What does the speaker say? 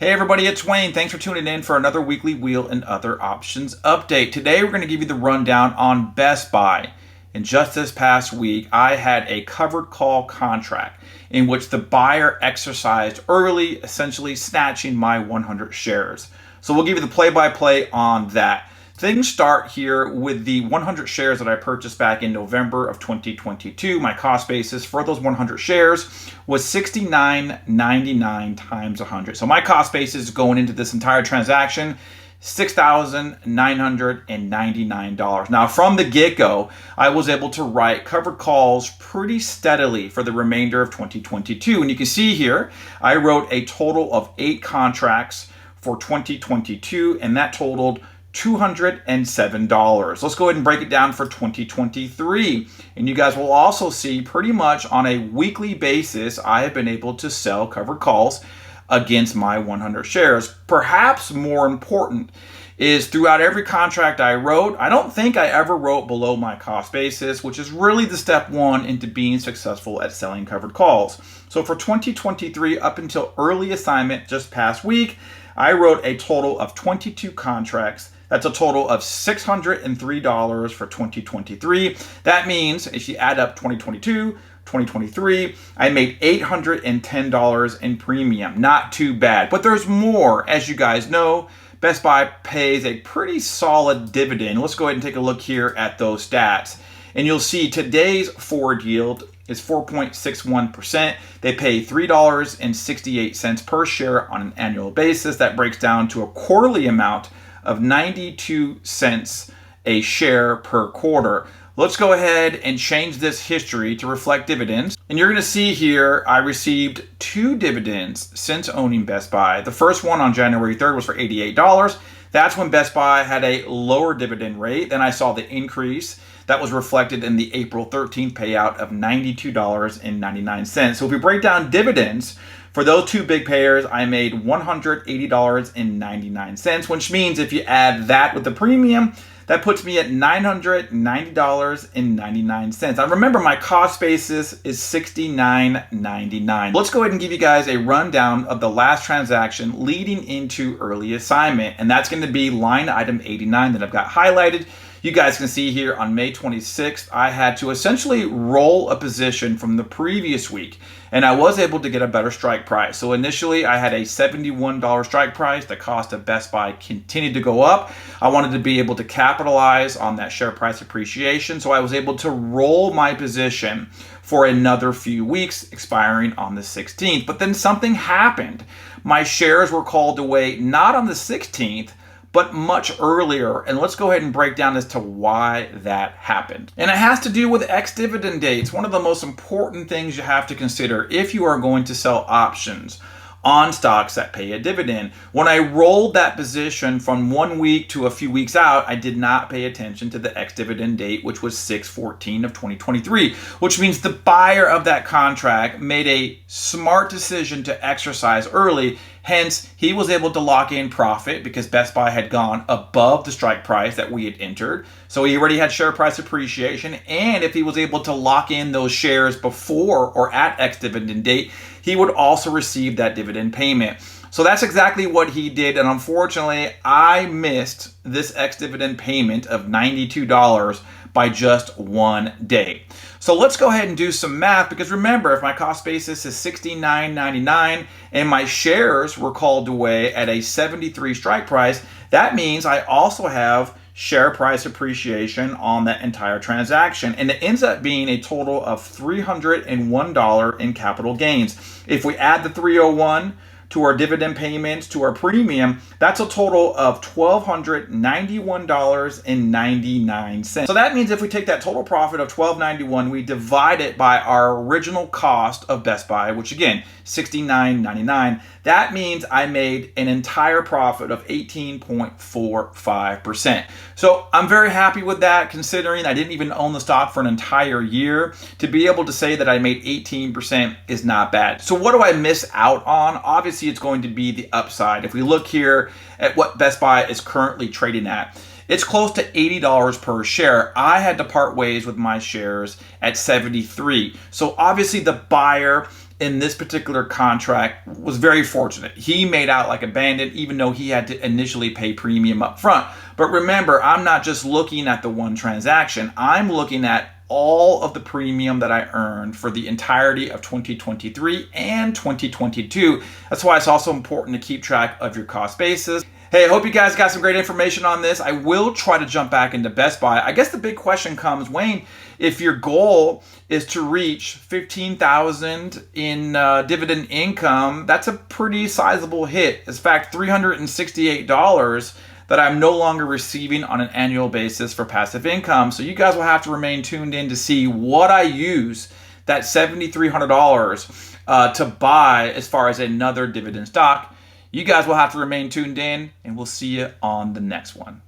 Hey everybody, it's Wayne. Thanks for tuning in for another weekly Wheel and Other Options update. Today we're going to give you the rundown on Best Buy. And just this past week, I had a covered call contract in which the buyer exercised early, essentially snatching my 100 shares. So we'll give you the play-by-play on that. Things start here with the 100 shares that I purchased back in November of 2022. My cost basis for those 100 shares was $69.99 times 100. So my cost basis going into this entire transaction, $6,999. Now, from the get-go, I was able to write covered calls pretty steadily for the remainder of 2022. And you can see here, I wrote a total of 8 contracts for 2022, and that totaled $207. Let's go ahead and break it down for 2023. And you guys will also see pretty much on a weekly basis, I have been able to sell covered calls against my 100 shares. Perhaps more important is throughout every contract I wrote, I don't think I ever wrote below my cost basis, which is really the step one into being successful at selling covered calls. So for 2023, up until early assignment just past week, I wrote a total of 22 contracts. That's a total of $603 for 2023. That means if you add up 2022, 2023, I made $810 in premium. Not too bad, but there's more. As you guys know, Best Buy pays a pretty solid dividend. Let's go ahead and take a look here at those stats. And you'll see today's forward yield is 4.61%. They pay $3.68 per share on an annual basis. That breaks down to a quarterly amount of 92 cents a share per quarter. Let's go ahead and change this history to reflect dividends. And you're going to see here I received 2 dividends since owning Best Buy. The first one on January 3rd was for $88. That's when Best Buy had a lower dividend rate. Then I saw the increase that was reflected in the April 13th payout of $92.99. So if we break down dividends, for those 2 big payers, I made $180.99, which means if you add that with the premium, that puts me at $990.99. Now remember, my cost basis is $69.99. Let's go ahead and give you guys a rundown of the last transaction leading into early assignment, and that's going to be line item 89 that I've got highlighted. You guys can see here on May 26th, I had to essentially roll a position from the previous week, and I was able to get a better strike price. So initially, I had a $71 strike price. The cost of Best Buy continued to go up. I wanted to be able to capitalize on that share price appreciation, so I was able to roll my position for another few weeks, expiring on the 16th. But then something happened. My shares were called away not on the 16th, but much earlier. And let's go ahead and break down as to why that happened. And it has to do with ex-dividend dates. One of the most important things you have to consider if you are going to sell options on stocks that pay a dividend. When I rolled that position from 1 week to a few weeks out, I did not pay attention to the ex-dividend date, which was 6/14 of 2023, which means the buyer of that contract made a smart decision to exercise early. Hence, he was able to lock in profit because Best Buy had gone above the strike price that we had entered. So he already had share price appreciation. And if he was able to lock in those shares before or at ex-dividend date, he would also receive that dividend payment. So that's exactly what he did. And unfortunately, I missed this ex-dividend payment of $92 by just 1 day. So let's go ahead and do some math, because remember, if my cost basis is $69.99 and my shares were called away at a 73 strike price, that means I also have share price appreciation on that entire transaction. And it ends up being a total of $301 in capital gains. If we add the 301 to our dividend payments, to our premium, that's a total of $1,291.99. So that means if we take that total profit of $1,291, we divide it by our original cost of Best Buy, which again, $69.99, that means I made an entire profit of 18.45%. So I'm very happy with that, considering I didn't even own the stock for an entire year. To be able to say that I made 18% is not bad. So what do I miss out on? Obviously, it's going to be the upside. If we look here at what Best Buy is currently trading at, it's close to $80 per share. I had to part ways with my shares at 73. So obviously the buyer in this particular contract was very fortunate. He made out like a bandit, even though he had to initially pay premium up front. But remember, I'm not just looking at the one transaction. I'm looking at all of the premium that I earned for the entirety of 2023 and 2022. That's why it's also important to keep track of your cost basis. Hey, I hope you guys got some great information on this. I will try to jump back into Best Buy. I guess the big question comes, Wayne, if your goal is to reach $15,000 in dividend income, that's a pretty sizable hit. In fact, $368 that I'm no longer receiving on an annual basis for passive income. So you guys will have to remain tuned in to see what I use that $7,300 to buy as far as another dividend stock. You guys will have to remain tuned in, and we'll see you on the next one.